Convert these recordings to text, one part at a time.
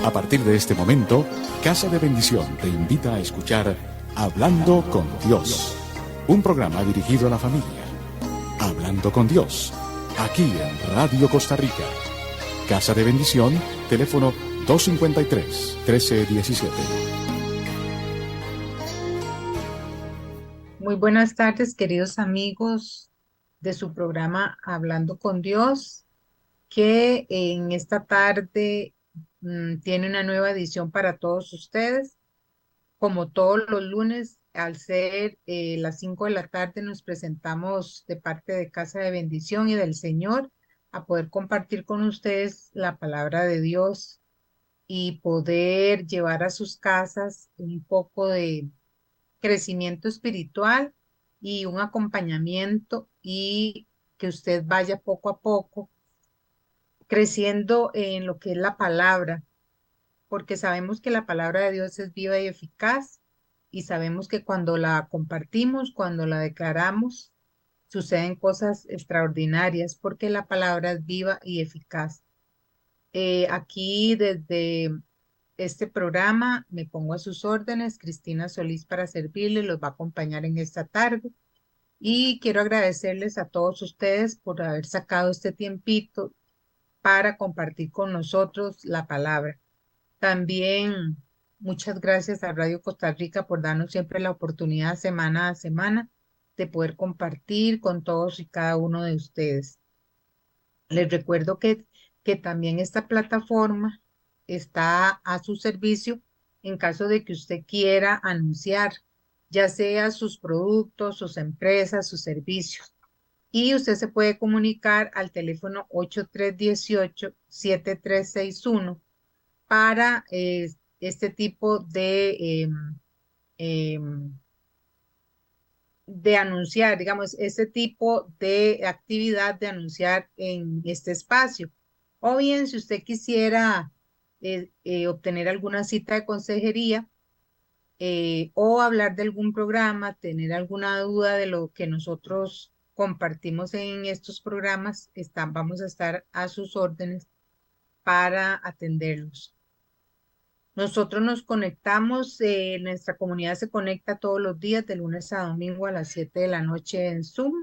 A partir de este momento, Casa de Bendición te invita a escuchar Hablando con Dios, un programa dirigido a la familia. Hablando con Dios, aquí en Radio Costa Rica. Casa de Bendición, teléfono 253-1317. Muy buenas tardes, queridos amigos de su programa Hablando con Dios, que en esta tarde tiene una nueva edición para todos ustedes. Como todos los lunes, al ser las 5 de la tarde, nos presentamos de parte de Casa de Bendición y del Señor a poder compartir con ustedes la palabra de Dios y poder llevar a sus casas un poco de crecimiento espiritual y un acompañamiento, y que usted vaya poco a poco creciendo en lo que es la palabra, porque sabemos que la palabra de Dios es viva y eficaz, y sabemos que cuando la compartimos, cuando la declaramos, suceden cosas extraordinarias porque la palabra es viva y eficaz. Aquí desde este programa me pongo a sus órdenes, Cristina Solís, para servirle, los va a acompañar en esta tarde. Y quiero agradecerles a todos ustedes por haber sacado este tiempito para compartir con nosotros la palabra. También muchas gracias a Radio Costa Rica por darnos siempre la oportunidad semana a semana de poder compartir con todos y cada uno de ustedes. Les recuerdo que también esta plataforma está a su servicio en caso de que usted quiera anunciar, ya sea sus productos, sus empresas, sus servicios. Y usted se puede comunicar al teléfono 8318-7361 para este tipo de anunciar, digamos, este tipo de actividad de anunciar en este espacio. O bien, si usted quisiera obtener alguna cita de consejería, o hablar de algún programa, tener alguna duda de lo que nosotros compartimos en estos programas, vamos a estar a sus órdenes para atenderlos. Nosotros nos conectamos, nuestra comunidad se conecta todos los días de lunes a domingo a las 7 de la noche en Zoom.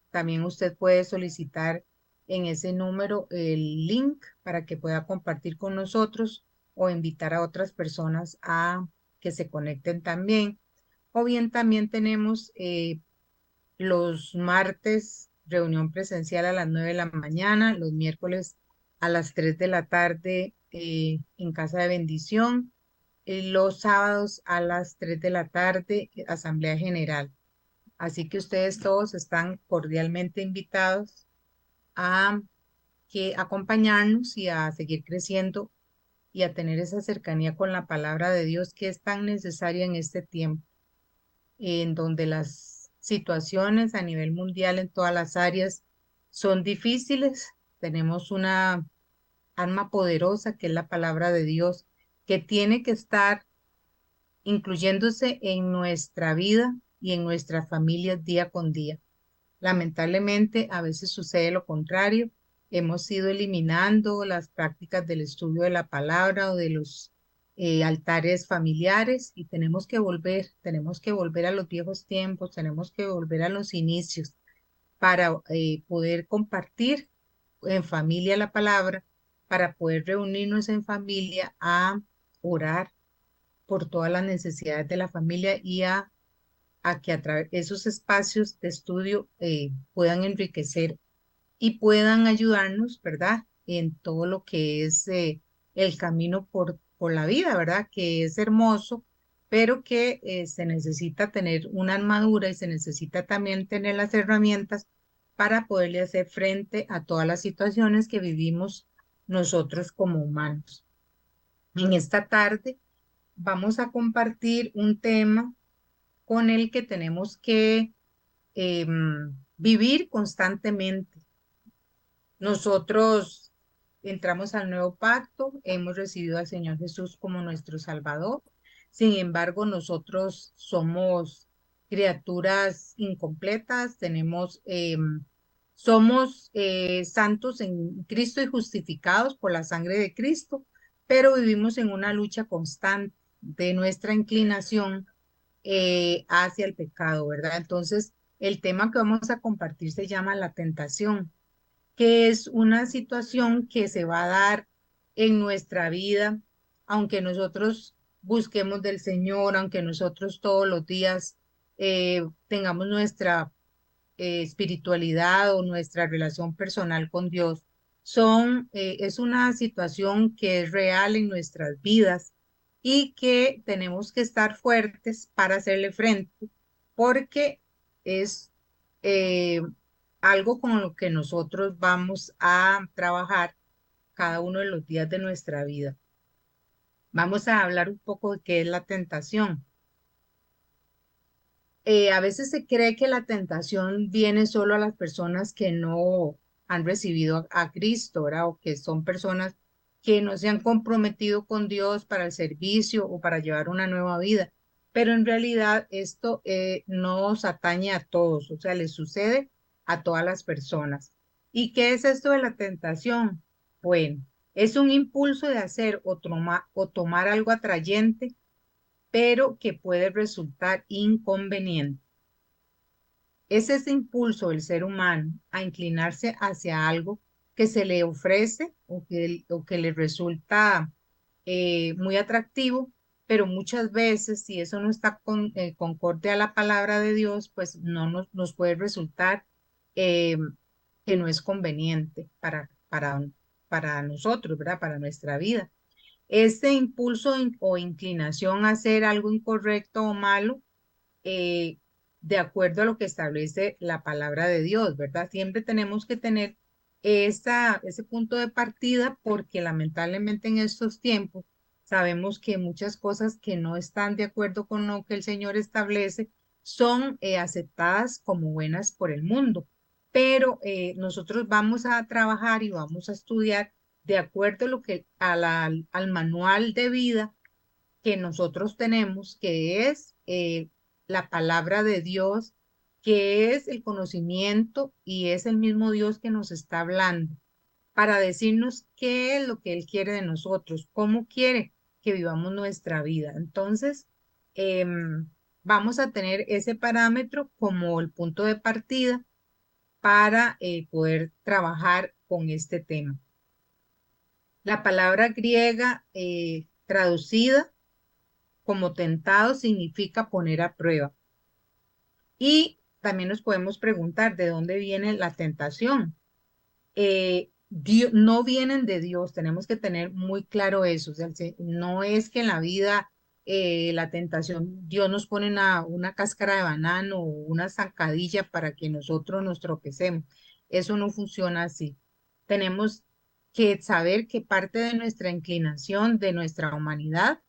También usted puede solicitar en ese número el link para que pueda compartir con nosotros o invitar a otras personas a que se conecten también. O bien también tenemos los martes reunión presencial a las 9 de la mañana, los miércoles a las 3 de la tarde en Casa de Bendición, los sábados a las 3 de la tarde, Asamblea General. Así que ustedes todos están cordialmente invitados a acompañarnos y a seguir creciendo y a tener esa cercanía con la palabra de Dios que es tan necesaria en este tiempo, en donde las situaciones a nivel mundial en todas las áreas son difíciles. Tenemos una arma poderosa que es la palabra de Dios, que tiene que estar incluyéndose en nuestra vida y en nuestras familias día con día. Lamentablemente, a veces sucede lo contrario. Hemos ido eliminando las prácticas del estudio de la palabra o de los altares familiares, y tenemos que volver a los viejos tiempos, tenemos que volver a los inicios para poder compartir en familia la palabra, para poder reunirnos en familia a orar por todas las necesidades de la familia y a que a través de esos espacios de estudio puedan enriquecer y puedan ayudarnos, ¿verdad? En todo lo que es el camino por la vida, ¿verdad? Que es hermoso, pero que se necesita tener una armadura y se necesita también tener las herramientas para poderle hacer frente a todas las situaciones que vivimos nosotros como humanos. En esta tarde vamos a compartir un tema con el que tenemos que vivir constantemente. Nosotros entramos al nuevo pacto, hemos recibido al Señor Jesús como nuestro Salvador. Sin embargo, nosotros somos criaturas incompletas, somos santos en Cristo y justificados por la sangre de Cristo, pero vivimos en una lucha constante de nuestra inclinación hacia el pecado, ¿verdad? Entonces, el tema que vamos a compartir se llama la tentación, que es una situación que se va a dar en nuestra vida, aunque nosotros busquemos del Señor, aunque nosotros todos los días tengamos nuestra espiritualidad o nuestra relación personal con Dios. Es una situación que es real en nuestras vidas y que tenemos que estar fuertes para hacerle frente, porque es eh, algo con lo que nosotros vamos a trabajar cada uno de los días de nuestra vida. Vamos a hablar un poco de qué es la tentación. A veces se cree que la tentación viene solo a las personas que no han recibido a Cristo, ¿verdad? O que son personas que no se han comprometido con Dios para el servicio o para llevar una nueva vida. Pero en realidad esto nos atañe a todos, o sea, le sucede a todas las personas. ¿Y qué es esto de la tentación? Bueno, es un impulso de hacer o tomar algo atrayente, pero que puede resultar inconveniente. Es ese impulso del ser humano a inclinarse hacia algo que se le ofrece o que le resulta muy atractivo, pero muchas veces si eso no está concorde a la palabra de Dios, pues no nos puede resultar eh, que no es conveniente para nosotros, ¿verdad? Para nuestra vida. Este impulso o inclinación a hacer algo incorrecto o malo, eh, de acuerdo a lo que establece la palabra de Dios, ¿verdad? Siempre tenemos que tener ese punto de partida porque lamentablemente en estos tiempos sabemos que muchas cosas que no están de acuerdo con lo que el Señor establece son aceptadas como buenas por el mundo. Pero nosotros vamos a trabajar y vamos a estudiar de acuerdo a lo que, al manual de vida que nosotros tenemos, que es la palabra de Dios, que es el conocimiento y es el mismo Dios que nos está hablando para decirnos qué es lo que Él quiere de nosotros, cómo quiere que vivamos nuestra vida. Entonces, vamos a tener ese parámetro como el punto de partida para poder trabajar con este tema. La palabra griega traducida como tentado significa poner a prueba. Y también nos podemos preguntar de dónde viene la tentación. No vienen de Dios, tenemos que tener muy claro eso. O sea, no es que en la vida la tentación, Dios nos pone una cáscara de banano o una zancadilla para que nosotros nos tropecemos. Eso no funciona así. Tenemos que saber que parte de nuestra inclinación, de nuestra humanidad,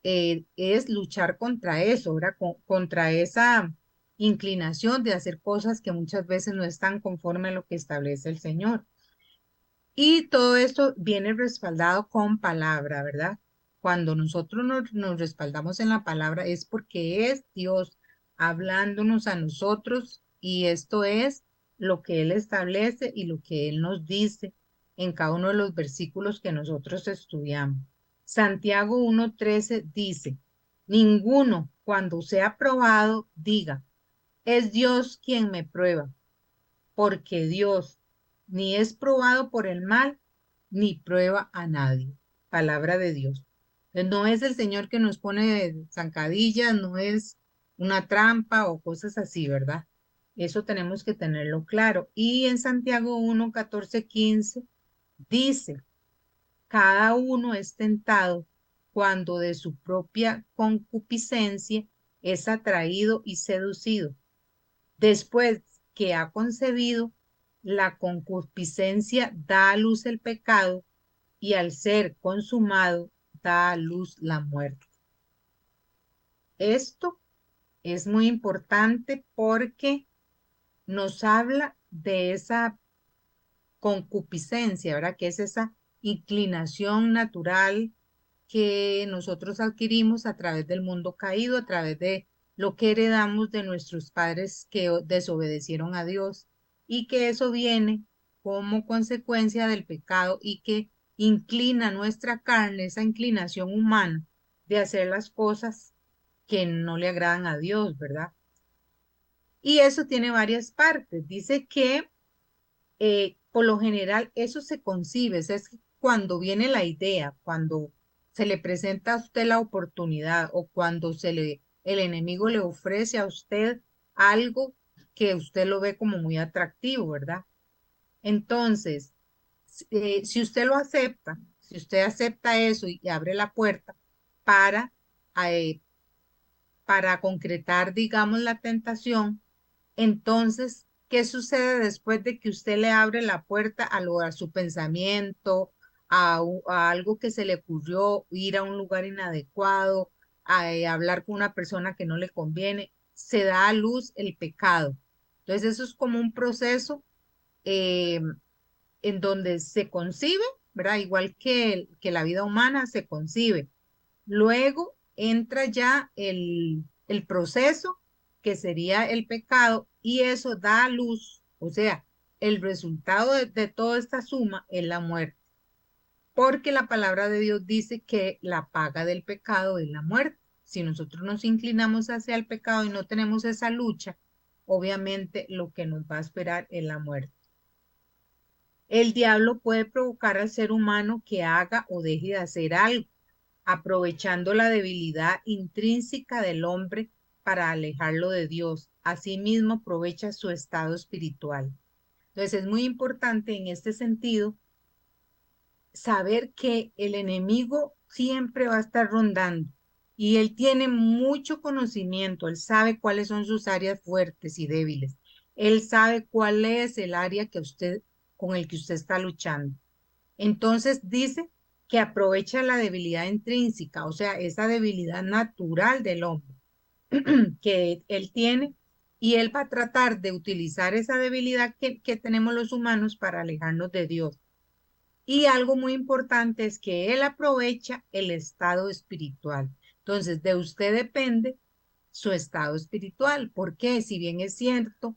es luchar contra eso, ¿verdad? Contra esa inclinación de hacer cosas que muchas veces no están conforme a lo que establece el Señor. Y todo esto viene respaldado con palabra, ¿verdad? Cuando nosotros nos respaldamos en la palabra es porque es Dios hablándonos a nosotros y esto es lo que Él establece y lo que Él nos dice en cada uno de los versículos que nosotros estudiamos. Santiago 1:13 dice, ninguno cuando sea probado diga, es Dios quien me prueba, porque Dios ni es probado por el mal, ni prueba a nadie. Palabra de Dios. No es el Señor que nos pone zancadillas, no es una trampa o cosas así, ¿verdad? Eso tenemos que tenerlo claro. Y en Santiago 1:14-15 dice, cada uno es tentado cuando de su propia concupiscencia es atraído y seducido. Después que ha concebido, la concupiscencia da a luz el pecado y al ser consumado da a luz la muerte. Esto es muy importante porque nos habla de esa concupiscencia, ¿verdad? Que es esa inclinación natural que nosotros adquirimos a través del mundo caído, a través de lo que heredamos de nuestros padres que desobedecieron a Dios y que eso viene como consecuencia del pecado y que inclina nuestra carne, esa inclinación humana de hacer las cosas que no le agradan a Dios, ¿verdad? Y eso tiene varias partes. Dice que por lo general eso se concibe, es cuando viene la idea, cuando se le presenta a usted la oportunidad o cuando el enemigo le ofrece a usted algo que usted lo ve como muy atractivo, ¿verdad? Entonces, si usted lo acepta, si usted acepta eso y abre la puerta para, eh, para concretar, digamos, la tentación, entonces, ¿qué sucede después de que usted le abre la puerta a su pensamiento, a algo que se le ocurrió, ir a un lugar inadecuado, hablar con una persona que no le conviene? Se da a luz el pecado. Entonces, eso es como un proceso eh, en donde se concibe, ¿verdad? Igual que la vida humana se concibe. Luego entra ya el proceso, que sería el pecado, y eso da a luz, o sea, el resultado de toda esta suma es la muerte, porque la palabra de Dios dice que la paga del pecado es la muerte. Si nosotros nos inclinamos hacia el pecado y no tenemos esa lucha, obviamente lo que nos va a esperar es la muerte. El diablo puede provocar al ser humano que haga o deje de hacer algo, aprovechando la debilidad intrínseca del hombre para alejarlo de Dios. Asimismo, aprovecha su estado espiritual. Entonces, es muy importante en este sentido saber que el enemigo siempre va a estar rondando y él tiene mucho conocimiento, él sabe cuáles son sus áreas fuertes y débiles. Él sabe cuál es el área con el que usted está luchando. Entonces dice que aprovecha la debilidad intrínseca, o sea, esa debilidad natural del hombre que él tiene, y él va a tratar de utilizar esa debilidad que tenemos los humanos para alejarnos de Dios. Y algo muy importante es que él aprovecha el estado espiritual. Entonces, de usted depende su estado espiritual, porque si bien es cierto,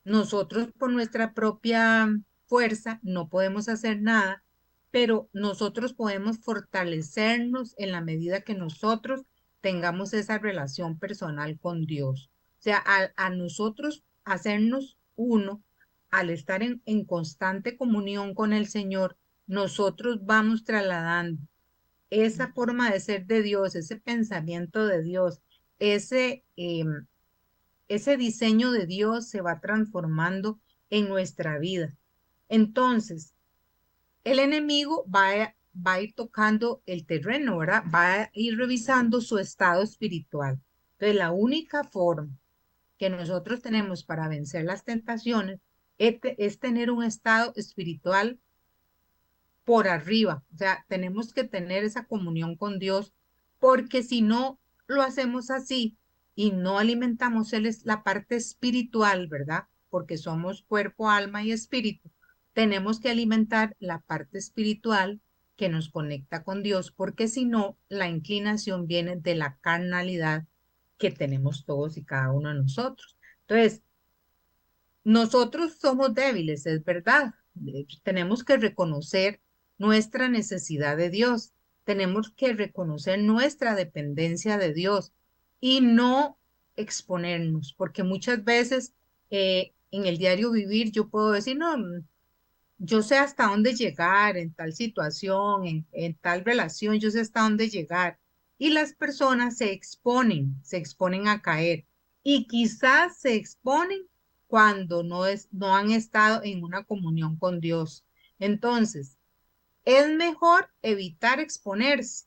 nosotros por nuestra propia fuerza no podemos hacer nada, pero nosotros podemos fortalecernos en la medida que nosotros tengamos esa relación personal con Dios. O sea, a nosotros hacernos uno, al estar en constante comunión con el Señor, nosotros vamos trasladando esa forma de ser de Dios, ese pensamiento de Dios, ese, ese diseño de Dios se va transformando en nuestra vida. Entonces, el enemigo va a ir tocando el terreno, ¿verdad? Va a ir revisando su estado espiritual. Entonces, la única forma que nosotros tenemos para vencer las tentaciones es tener un estado espiritual por arriba. O sea, tenemos que tener esa comunión con Dios, porque si no lo hacemos así y no alimentamos la parte espiritual, ¿verdad? Porque somos cuerpo, alma y espíritu. Tenemos que alimentar la parte espiritual que nos conecta con Dios, porque si no, la inclinación viene de la carnalidad que tenemos todos y cada uno de nosotros. Entonces, nosotros somos débiles, es verdad. Tenemos que reconocer nuestra necesidad de Dios. Tenemos que reconocer nuestra dependencia de Dios y no exponernos, porque muchas veces en el diario vivir yo puedo decir, no, yo sé hasta dónde llegar en tal situación, en tal relación, yo sé hasta dónde llegar. Y las personas se exponen a caer. Y quizás se exponen cuando no han estado en una comunión con Dios. Entonces, es mejor evitar exponerse.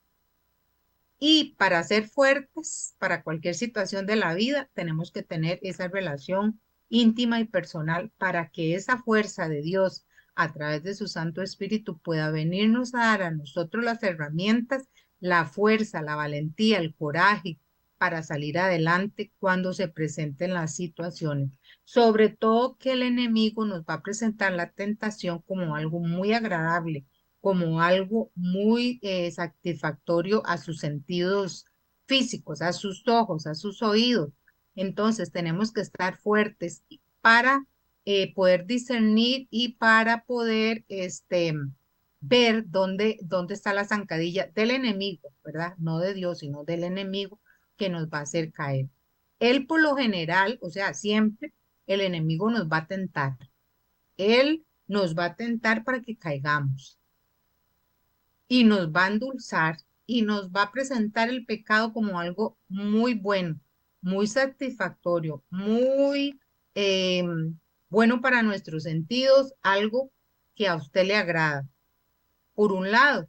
Y para ser fuertes, para cualquier situación de la vida, tenemos que tener esa relación íntima y personal para que esa fuerza de Dios a través de su Santo Espíritu pueda venirnos a dar a nosotros las herramientas, la fuerza, la valentía, el coraje para salir adelante cuando se presenten las situaciones. Sobre todo que el enemigo nos va a presentar la tentación como algo muy agradable, como algo muy satisfactorio a sus sentidos físicos, a sus ojos, a sus oídos. Entonces tenemos que estar fuertes para poder discernir y para poder ver dónde está la zancadilla del enemigo, ¿verdad? No de Dios, sino del enemigo que nos va a hacer caer. Él por lo general, o sea, siempre el enemigo nos va a tentar. Él nos va a tentar para que caigamos y nos va a endulzar y nos va a presentar el pecado como algo muy bueno, muy satisfactorio, muy bueno para nuestros sentidos, algo que a usted le agrada, por un lado.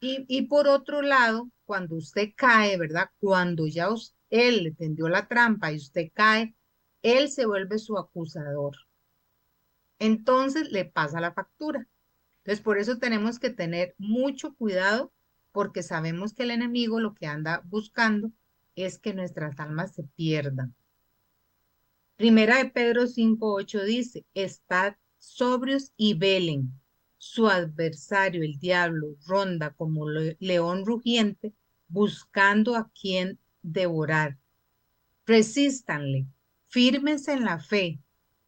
Y por otro lado, cuando usted cae, ¿verdad? Cuando ya él le tendió la trampa y usted cae, él se vuelve su acusador. Entonces le pasa la factura. Entonces, por eso tenemos que tener mucho cuidado porque sabemos que el enemigo lo que anda buscando es que nuestras almas se pierdan. Primera de Pedro 5:8 dice, estad sobrios y velen. Su adversario, el diablo, ronda como león rugiente buscando a quien devorar. Resístanle, firmes en la fe,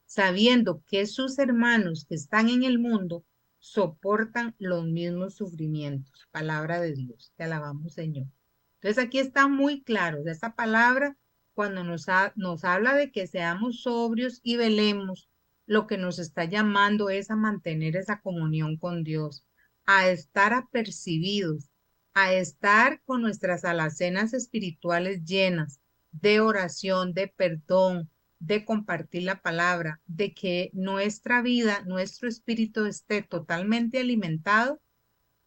sabiendo que sus hermanos que están en el mundo soportan los mismos sufrimientos. Palabra de Dios, te alabamos, Señor. Entonces aquí está muy claro, de esta palabra, cuando nos habla de que seamos sobrios y velemos, lo que nos está llamando es a mantener esa comunión con Dios, a estar apercibidos, a estar con nuestras alacenas espirituales llenas de oración, de perdón, de compartir la palabra, de que nuestra vida, nuestro espíritu esté totalmente alimentado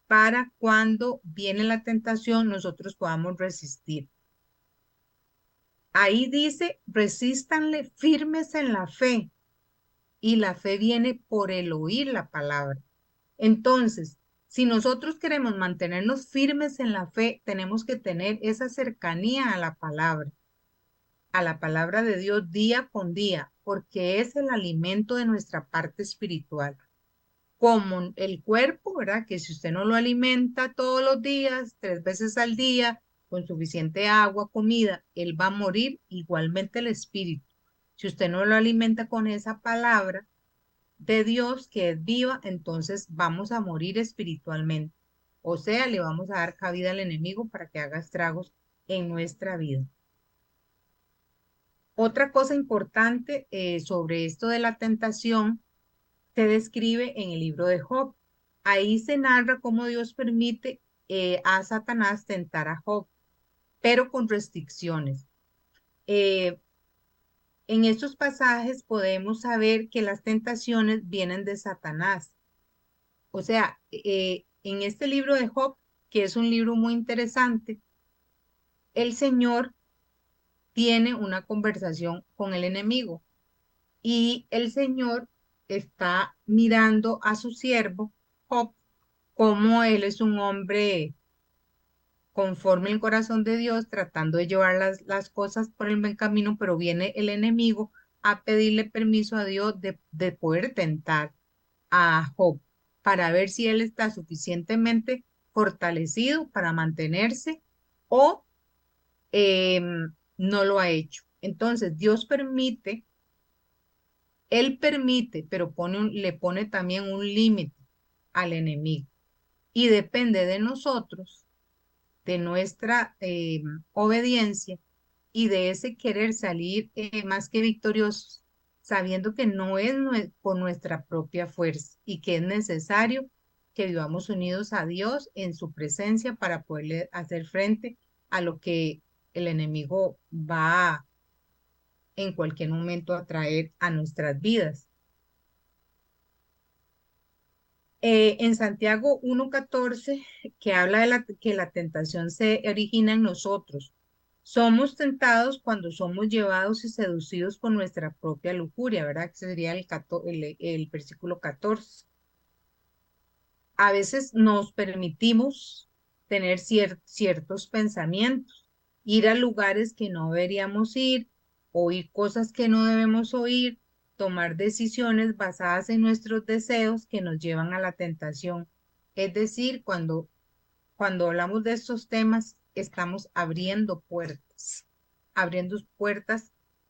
para cuando viene la tentación nosotros podamos resistir. Ahí dice, resístanle firmes en la fe y la fe viene por el oír la palabra. Entonces, si nosotros queremos mantenernos firmes en la fe, tenemos que tener esa cercanía a la palabra de Dios día con día, porque es el alimento de nuestra parte espiritual. Como el cuerpo, ¿verdad? Que si usted no lo alimenta todos los días, 3 veces al día, con suficiente agua, comida, él va a morir, igualmente el espíritu. Si usted no lo alimenta con esa palabra de Dios que es viva, entonces vamos a morir espiritualmente. O sea, le vamos a dar cabida al enemigo para que haga estragos en nuestra vida. Otra cosa importante sobre esto de la tentación se describe en el libro de Job. Ahí se narra cómo Dios permite a Satanás tentar a Job, pero con restricciones. Eh, en estos pasajes podemos saber que las tentaciones vienen de Satanás. O sea, en este libro de Job, que es un libro muy interesante, el Señor tiene una conversación con el enemigo. Y el Señor está mirando a su siervo, Job, como él es un hombre conforme el corazón de Dios, tratando de llevar las cosas por el buen camino, pero viene el enemigo a pedirle permiso a Dios de poder tentar a Job para ver si él está suficientemente fortalecido para mantenerse o no lo ha hecho. Entonces, Dios permite. Él permite, pero le pone también un límite al enemigo. Y depende de nosotros, de nuestra obediencia y de ese querer salir más que victoriosos, sabiendo que no es por nuestra propia fuerza y que es necesario que vivamos unidos a Dios en su presencia para poderle hacer frente a lo que el enemigo va en cualquier momento a traer a nuestras vidas. En Santiago 1:14, que habla de que la tentación se origina en nosotros. Somos tentados cuando somos llevados y seducidos por nuestra propia lujuria, ¿verdad? Que sería el versículo 14. A veces nos permitimos tener ciertos pensamientos, ir a lugares que no deberíamos ir, oír cosas que no debemos oír, tomar decisiones basadas en nuestros deseos que nos llevan a la tentación. Es decir, cuando hablamos de estos temas, estamos abriendo puertas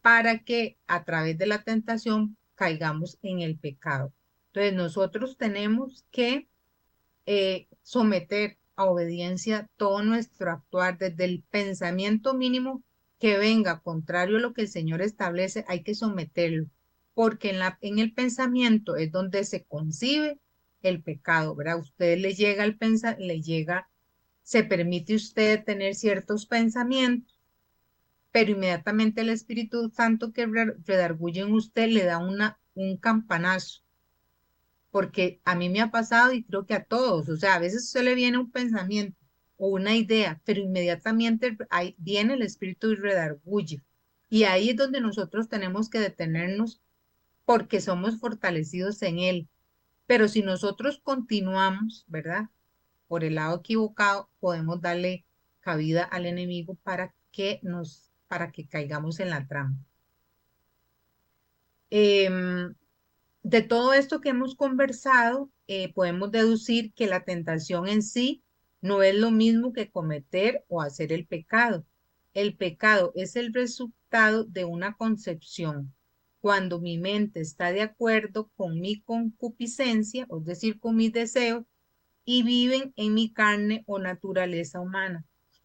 para que a través de la tentación caigamos en el pecado. Entonces, nosotros tenemos que someter a obediencia todo nuestro actuar, desde el pensamiento mínimo que venga contrario a lo que el Señor establece, hay que someterlo, porque en el pensamiento es donde se concibe el pecado, ¿verdad? Usted le llega se permite usted tener ciertos pensamientos, pero inmediatamente el Espíritu Santo que redarguye en usted le da un campanazo, porque a mí me ha pasado y creo que a todos, o sea, a veces a usted le viene un pensamiento o una idea, pero inmediatamente ahí viene el Espíritu y redarguye. Y ahí es donde nosotros tenemos que detenernos porque somos fortalecidos en Él. Pero si nosotros continuamos, ¿verdad? Por el lado equivocado, podemos darle cabida al enemigo para que caigamos en la trampa. Em, de todo esto que hemos conversado, podemos deducir que la tentación en sí no es lo mismo que cometer o hacer el pecado. El pecado es el resultado de una concepción. Cuando mi mente está de acuerdo con mi concupiscencia, es decir, con mis deseos, y viven en mi carne o naturaleza humana.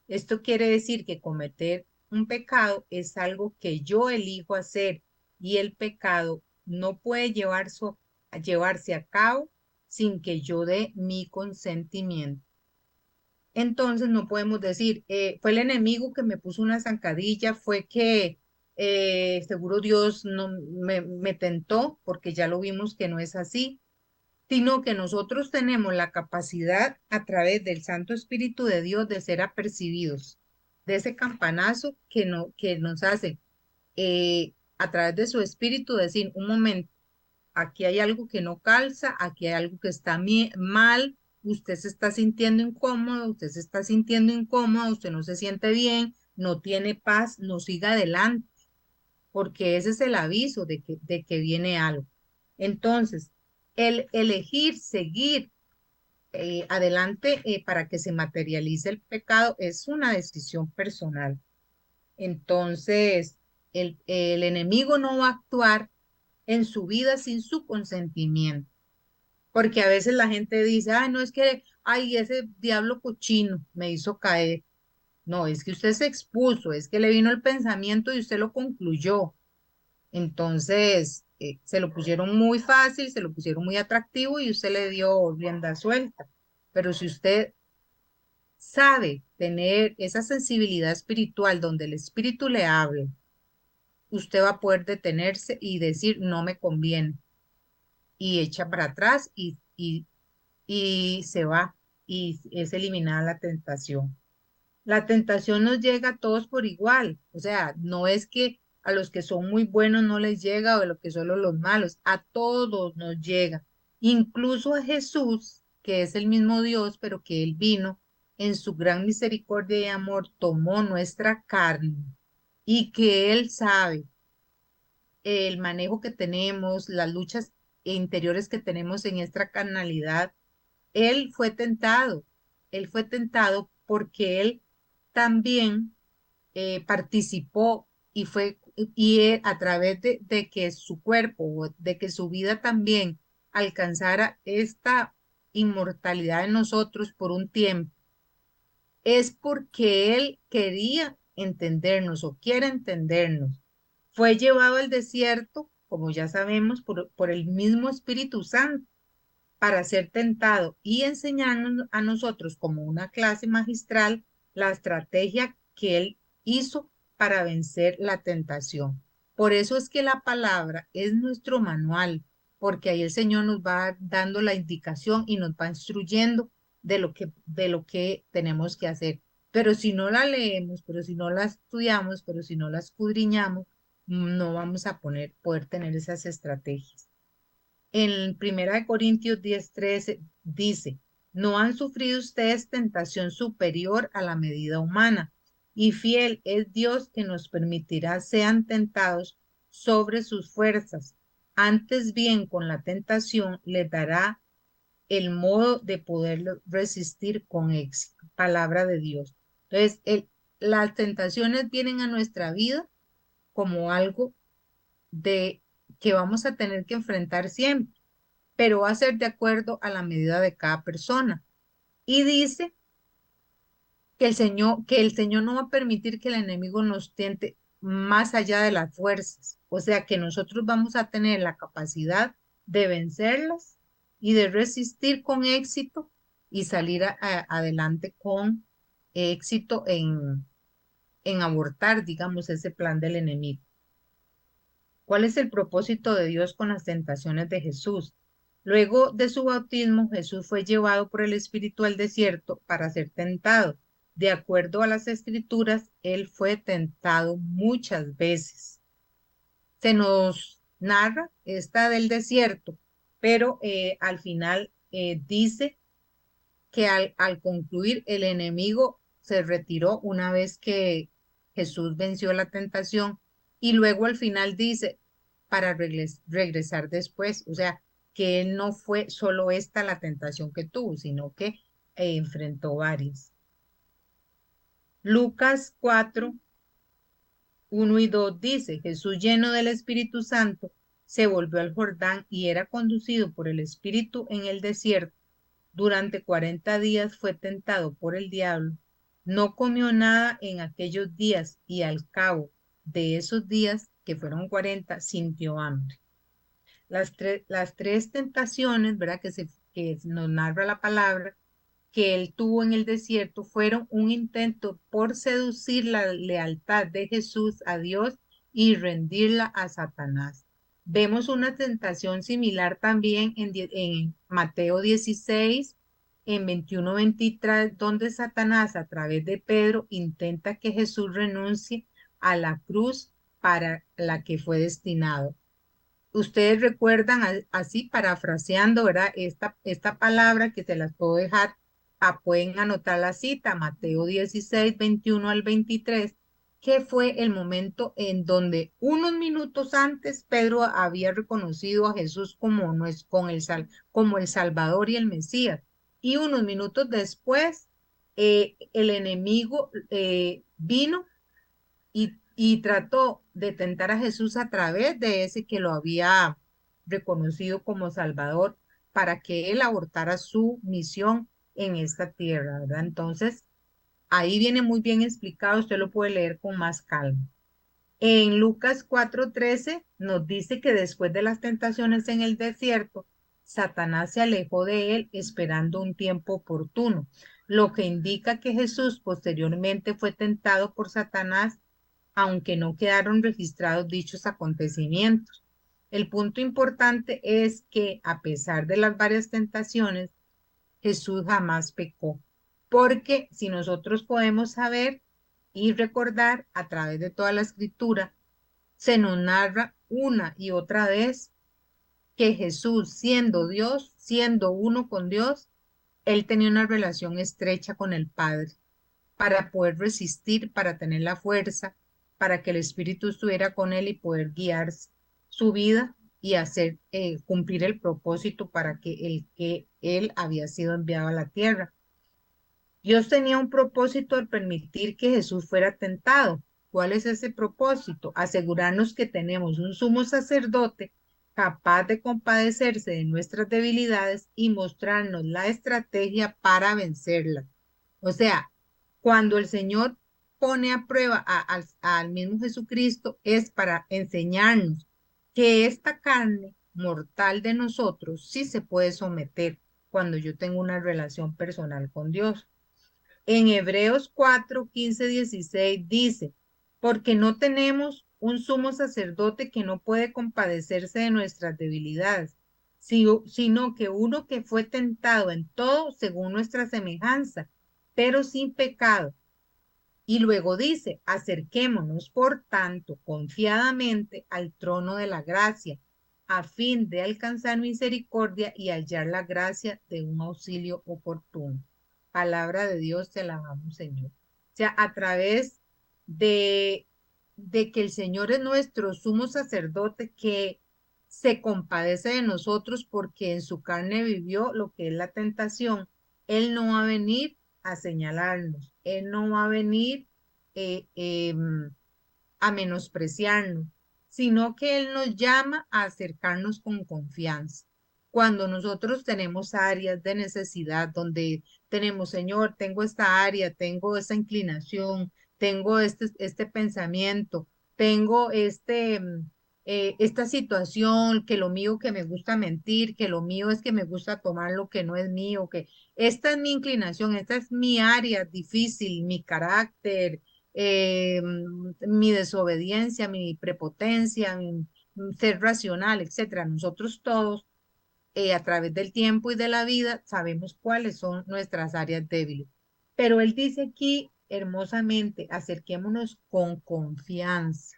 Esto quiere decir que cometer un pecado es algo que yo elijo hacer y el pecado no puede llevarse a cabo sin que yo dé mi consentimiento. Entonces no podemos decir, fue el enemigo que me puso una zancadilla, fue que seguro Dios no me tentó, porque ya lo vimos que no es así, sino que nosotros tenemos la capacidad a través del Santo Espíritu de Dios de ser apercibidos, de ese campanazo que nos hace a través de su Espíritu decir, un momento, aquí hay algo que no calza, aquí hay algo que está mal, usted se está sintiendo incómodo, usted se está sintiendo incómodo, usted no se siente bien, no tiene paz, no siga adelante, porque ese es el aviso de que viene algo. Entonces, el elegir seguir adelante para que se materialice el pecado es una decisión personal. Entonces, el enemigo no va a actuar en su vida sin su consentimiento, porque a veces la gente dice, ay, no es que, ay, ese diablo cochino me hizo caer. No, es que usted se expuso, es que le vino el pensamiento y usted lo concluyó. Entonces, se lo pusieron muy fácil, se lo pusieron muy atractivo y usted le dio rienda suelta. Pero si usted sabe tener esa sensibilidad espiritual donde el espíritu le hable, usted va a poder detenerse y decir, no me conviene, y echa para atrás y se va, y es eliminada la tentación. La tentación nos llega a todos por igual, o sea, no es que a los que son muy buenos no les llega o a los que solo los malos, a todos nos llega, incluso a Jesús, que es el mismo Dios, pero que Él vino en su gran misericordia y amor, tomó nuestra carne y que Él sabe el manejo que tenemos, las luchas interiores que tenemos en nuestra carnalidad. Él fue tentado, Él fue tentado porque Él también participó y él, a través de que su cuerpo, de que su vida también alcanzara esta inmortalidad en nosotros por un tiempo, es porque Él quería entendernos o quiere entendernos. Fue llevado al desierto, como ya sabemos, por el mismo Espíritu Santo para ser tentado y enseñarnos a nosotros como una clase magistral la estrategia que Él hizo para vencer la tentación. Por eso es que la palabra es nuestro manual, porque ahí el Señor nos va dando la indicación y nos va instruyendo de lo que tenemos que hacer. Pero si no la leemos, pero si no la estudiamos, pero si no la escudriñamos, no vamos a poder tener esas estrategias. En Primera de Corintios 10:13 dice, no han sufrido ustedes tentación superior a la medida humana, y fiel es Dios que nos permitirá sean tentados sobre sus fuerzas. Antes bien, con la tentación les dará el modo de poderlo resistir con éxito. Palabra de Dios. Entonces, las tentaciones vienen a nuestra vida como algo de que vamos a tener que enfrentar siempre, pero va a ser de acuerdo a la medida de cada persona. Y dice que el Señor no va a permitir que el enemigo nos tiente más allá de las fuerzas. O sea que nosotros vamos a tener la capacidad de vencerlas y de resistir con éxito y salir adelante con éxito en abortar, digamos, ese plan del enemigo. ¿Cuál es el propósito de Dios con las tentaciones de Jesús? Luego de su bautismo, Jesús fue llevado por el Espíritu al desierto para ser tentado. De acuerdo a las Escrituras, él fue tentado muchas veces. Se nos narra esta del desierto, pero al final dice que al concluir el enemigo se retiró una vez que Jesús venció la tentación y luego al final dice para regresar después, o sea, que él no fue solo esta la tentación que tuvo, sino que enfrentó varias. Lucas 4, 1 y 2 dice, Jesús lleno del Espíritu Santo se volvió al Jordán y era conducido por el Espíritu en el desierto. Durante 40 días fue tentado por el diablo. No comió nada en aquellos días y al cabo de esos días, que fueron 40, sintió hambre. Las tres tentaciones, ¿verdad? Que nos narra la palabra, que él tuvo en el desierto fueron un intento por seducir la lealtad de Jesús a Dios y rendirla a Satanás. Vemos una tentación similar también en Mateo 16, en 21-23, donde Satanás a través de Pedro intenta que Jesús renuncie a la cruz para la que fue destinado. Ustedes recuerdan así parafraseando, ¿verdad? Esta palabra que se las puedo dejar, pueden anotar la cita, Mateo 16, 21 al 23, que fue el momento en donde unos minutos antes Pedro había reconocido a Jesús como, no es, como el Salvador y el Mesías. Y unos minutos después, el enemigo vino y trató de tentar a Jesús a través de ese que lo había reconocido como Salvador para que él abortara su misión en esta tierra, ¿verdad? Entonces, ahí viene muy bien explicado, usted lo puede leer con más calma. En Lucas 4:13 nos dice que después de las tentaciones en el desierto, Satanás se alejó de él esperando un tiempo oportuno, lo que indica que Jesús posteriormente fue tentado por Satanás aunque no quedaron registrados dichos acontecimientos. El punto importante es que a pesar de las varias tentaciones, Jesús jamás pecó, porque si nosotros podemos saber y recordar a través de toda la escritura, se nos narra una y otra vez que Jesús, siendo Dios, siendo uno con Dios, él tenía una relación estrecha con el Padre para poder resistir, para tener la fuerza, para que el Espíritu estuviera con él y poder guiar su vida y hacer cumplir el propósito para que él había sido enviado a la tierra. Dios tenía un propósito al permitir que Jesús fuera tentado. ¿Cuál es ese propósito? Asegurarnos que tenemos un sumo sacerdote capaz de compadecerse de nuestras debilidades y mostrarnos la estrategia para vencerlas. O sea, cuando el Señor pone a prueba al mismo Jesucristo es para enseñarnos que esta carne mortal de nosotros sí se puede someter cuando yo tengo una relación personal con Dios. En Hebreos 4, 15, 16 dice, porque no tenemos un sumo sacerdote que no puede compadecerse de nuestras debilidades, sino que uno que fue tentado en todo según nuestra semejanza, pero sin pecado. Y luego dice, acerquémonos, por tanto, confiadamente al trono de la gracia, a fin de alcanzar misericordia y hallar la gracia de un auxilio oportuno. Palabra de Dios, te alabamos, Señor. O sea, a través de, de que el Señor es nuestro sumo sacerdote que se compadece de nosotros porque en su carne vivió lo que es la tentación, Él no va a venir a señalarnos, Él no va a venir eh, eh, a menospreciarnos, sino que Él nos llama a acercarnos con confianza. cuando nosotros tenemos áreas de necesidad donde tenemos, Señor, tengo esta área, tengo esta inclinación, tengo este pensamiento, tengo esta situación, que lo mío que me gusta mentir, que lo mío es que me gusta tomar lo que no es mío, que esta es mi inclinación, esta es mi área difícil, mi carácter, mi desobediencia, mi prepotencia, mi ser racional, etcétera. Nosotros todos, a través del tiempo y de la vida, sabemos cuáles son nuestras áreas débiles. Pero él dice aquí hermosamente, acerquémonos con confianza,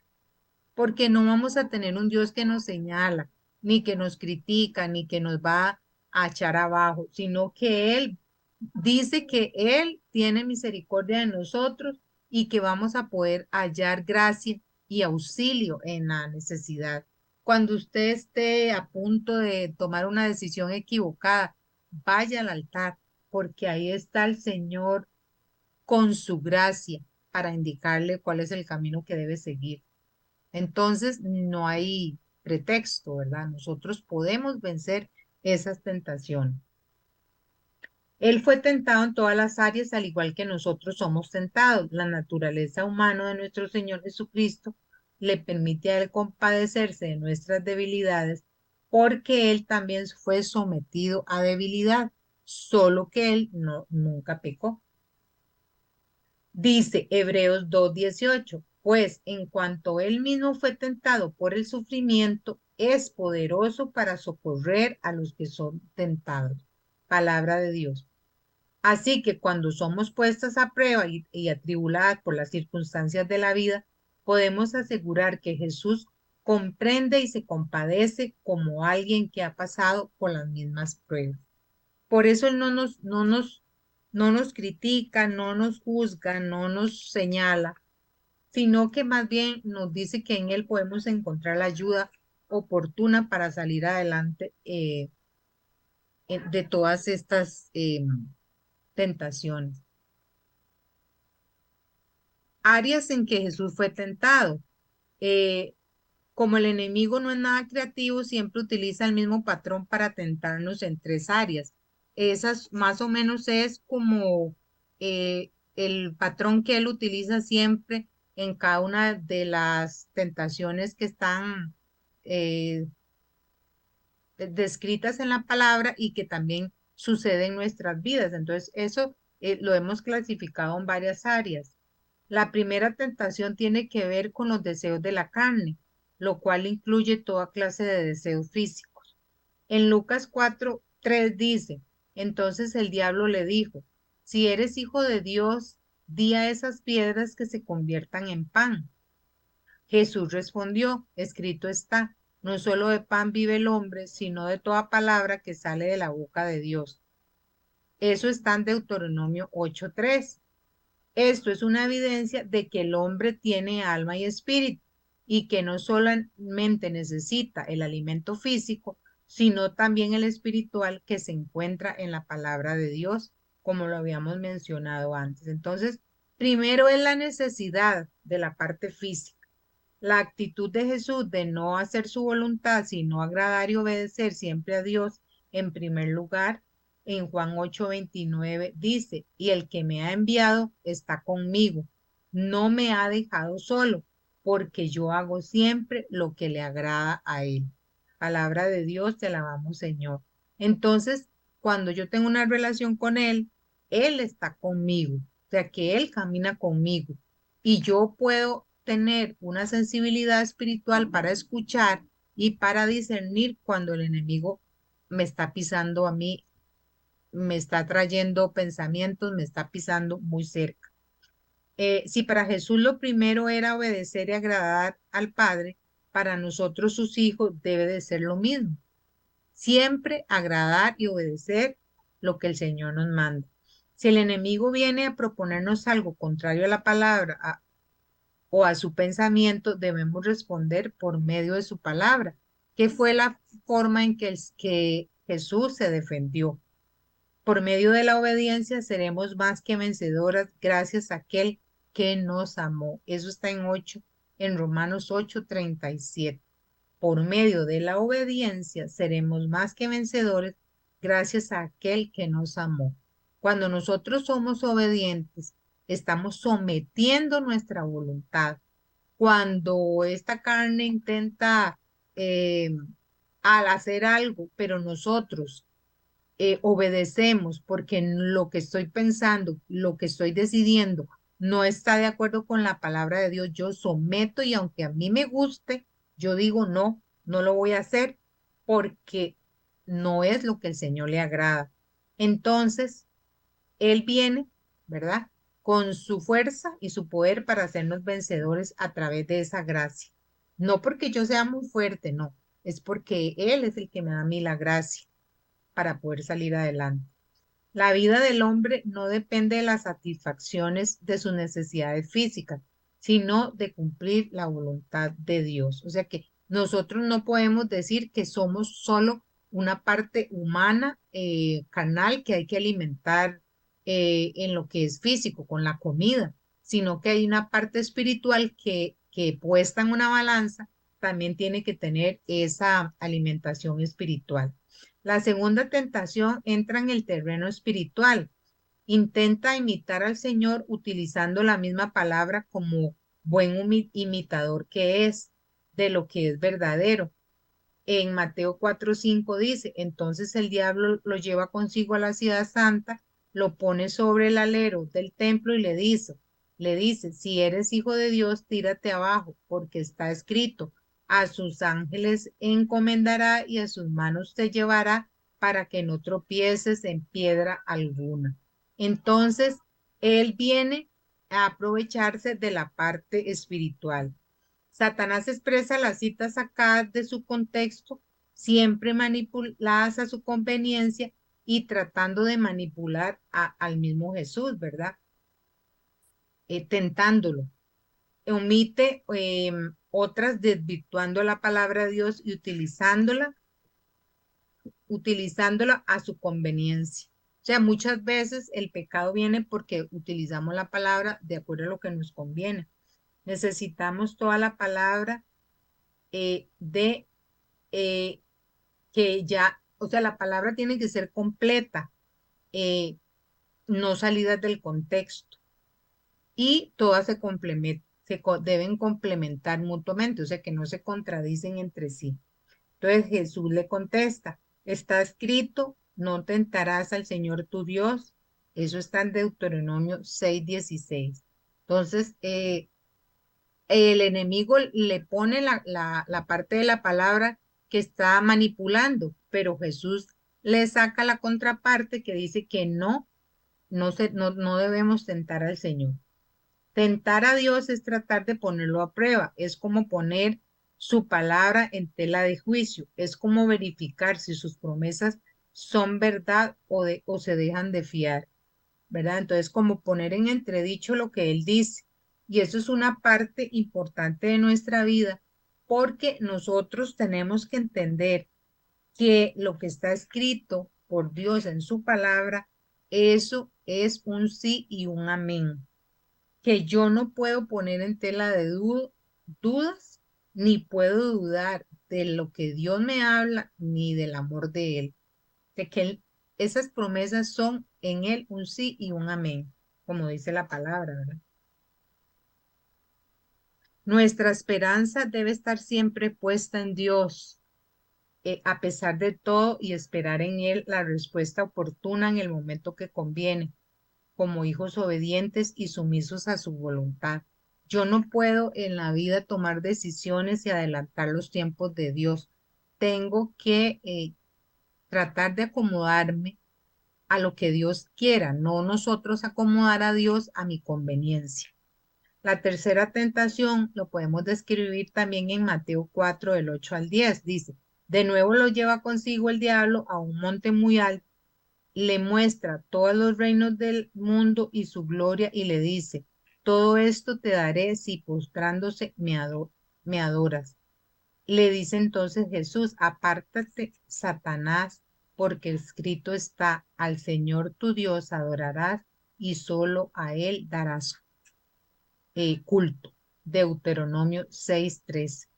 porque no vamos a tener un Dios que nos señala, ni que nos critica, ni que nos va a echar abajo, sino que Él dice que Él tiene misericordia de nosotros y que vamos a poder hallar gracia y auxilio en la necesidad. Cuando usted esté a punto de tomar una decisión equivocada, vaya al altar, porque ahí está el Señor con su gracia para indicarle cuál es el camino que debe seguir. Entonces, no hay pretexto, ¿verdad? Nosotros podemos vencer esas tentaciones. Él fue tentado en todas las áreas, al igual que nosotros somos tentados. La naturaleza humana de nuestro Señor Jesucristo le permite a Él compadecerse de nuestras debilidades, porque Él también fue sometido a debilidad, solo que Él nunca pecó. Dice Hebreos 2:18, pues en cuanto él mismo fue tentado por el sufrimiento, es poderoso para socorrer a los que son tentados. Palabra de Dios. Así que cuando somos puestas a prueba y atribuladas por las circunstancias de la vida, podemos asegurar que Jesús comprende y se compadece como alguien que ha pasado por las mismas pruebas. Por eso Él no nos critica, no nos juzga, no nos señala, sino que más bien nos dice que en Él podemos encontrar la ayuda oportuna para salir adelante de todas estas tentaciones. Áreas en que Jesús fue tentado. Eh, Como el enemigo no es nada creativo, siempre utiliza el mismo patrón para tentarnos en tres áreas. Esas más o menos es como el patrón que él utiliza siempre en cada una de las tentaciones que están eh, descritas en la palabra y que también sucede en nuestras vidas. Entonces, eso lo hemos clasificado en varias áreas. La primera tentación tiene que ver con los deseos de la carne, lo cual incluye toda clase de deseos físicos. En Lucas 4:3 dice, entonces el diablo le dijo, si eres hijo de Dios, di a esas piedras que se conviertan en pan. Jesús respondió, escrito está, no solo de pan vive el hombre, sino de toda palabra que sale de la boca de Dios. Eso está en Deuteronomio 8:3. Esto es una evidencia de que el hombre tiene alma y espíritu y que no solamente necesita el alimento físico, sino también el espiritual que se encuentra en la palabra de Dios, como lo habíamos mencionado antes. Entonces, primero es la necesidad de la parte física. La actitud de Jesús de no hacer su voluntad, sino agradar y obedecer siempre a Dios en primer lugar, en Juan 8:29 dice, y el que me ha enviado está conmigo, no me ha dejado solo, porque yo hago siempre lo que le agrada a él. Palabra de Dios, te alabamos, Señor. Entonces, cuando yo tengo una relación con él está conmigo, o sea que él camina conmigo y yo puedo tener una sensibilidad espiritual para escuchar y para discernir cuando el enemigo me está pisando a mí, me está trayendo pensamientos, me está pisando muy cerca. Si para Jesús lo primero era obedecer y agradar al Padre, para nosotros sus hijos debe de ser lo mismo. Siempre agradar y obedecer lo que el Señor nos manda. Si el enemigo viene a proponernos algo contrario a la palabra, o a su pensamiento, debemos responder por medio de su palabra, que fue la forma en que Jesús se defendió. Por medio de la obediencia seremos más que vencedoras gracias a aquel que nos amó. Eso está en Romanos 8:37. por medio de la obediencia seremos más que vencedores gracias a aquel que nos amó. Cuando nosotros somos obedientes, estamos sometiendo nuestra voluntad. Cuando esta carne intenta eh, al hacer algo, pero nosotros obedecemos porque lo que estoy pensando, lo que estoy decidiendo, no está de acuerdo con la palabra de Dios, yo someto y aunque a mí me guste, yo digo no, no lo voy a hacer porque no es lo que el Señor le agrada. Entonces, Él viene, ¿verdad? Con su fuerza y su poder para hacernos vencedores a través de esa gracia. No porque yo sea muy fuerte, no, es porque Él es el que me da a mí la gracia para poder salir adelante. La vida del hombre no depende de las satisfacciones de sus necesidades físicas, sino de cumplir la voluntad de Dios. O sea que nosotros no podemos decir que somos solo una parte humana, carnal, que hay que alimentar en lo que es físico, con la comida, sino que hay una parte espiritual que puesta en una balanza también tiene que tener esa alimentación espiritual. La segunda tentación entra en el terreno espiritual. Intenta imitar al Señor utilizando la misma palabra como buen imitador que es de lo que es verdadero. En Mateo 4:5 dice, entonces el diablo lo lleva consigo a la ciudad santa, lo pone sobre el alero del templo y le dice, si eres hijo de Dios, tírate abajo, porque está escrito, a sus ángeles encomendará y a sus manos te llevará para que no tropieces en piedra alguna. Entonces, él viene a aprovecharse de la parte espiritual. Satanás expresa las citas sacadas de su contexto, siempre manipuladas a su conveniencia y tratando de manipular al mismo Jesús, ¿verdad? Tentándolo. Omite otras desvirtuando la palabra de Dios y utilizándola a su conveniencia. O sea, muchas veces el pecado viene porque utilizamos la palabra de acuerdo a lo que nos conviene. Necesitamos toda la palabra de eh, que ya, o sea, la palabra tiene que ser completa, eh, no salidas del contexto. Y todas deben complementar mutuamente, o sea, que no se contradicen entre sí. Entonces Jesús le contesta, está escrito, no tentarás al Señor tu Dios. Eso está en Deuteronomio 6:16. Entonces, el enemigo le pone la parte de la palabra que está manipulando, pero Jesús le saca la contraparte que dice que no debemos tentar al Señor. Tentar a Dios es tratar de ponerlo a prueba, es como poner su palabra en tela de juicio, es como verificar si sus promesas son verdad o se dejan de fiar. ¿Verdad? Entonces, como poner en entredicho lo que él dice. Y eso es una parte importante de nuestra vida, porque nosotros tenemos que entender que lo que está escrito por Dios en su palabra, eso es un sí y un amén, que yo no puedo poner en tela de dudas, ni puedo dudar de lo que Dios me habla, ni del amor de Él de que esas promesas son en Él un sí y un amén, como dice la palabra, ¿verdad? Nuestra esperanza debe estar siempre puesta en Dios, a pesar de todo, y esperar en Él la respuesta oportuna en el momento que conviene, como hijos obedientes y sumisos a su voluntad. Yo no puedo en la vida tomar decisiones y adelantar los tiempos de Dios. Tengo que tratar de acomodarme a lo que Dios quiera, no nosotros acomodar a Dios a mi conveniencia. La tercera tentación lo podemos describir también en Mateo 4, del 8 al 10. Dice, de nuevo lo lleva consigo el diablo a un monte muy alto, le muestra todos los reinos del mundo y su gloria y le dice, todo esto te daré si postrándose me adoras. Le dice entonces Jesús, apártate, Satanás, porque escrito está, al Señor tu Dios adorarás y solo a Él darás culto. Deuteronomio 6:13.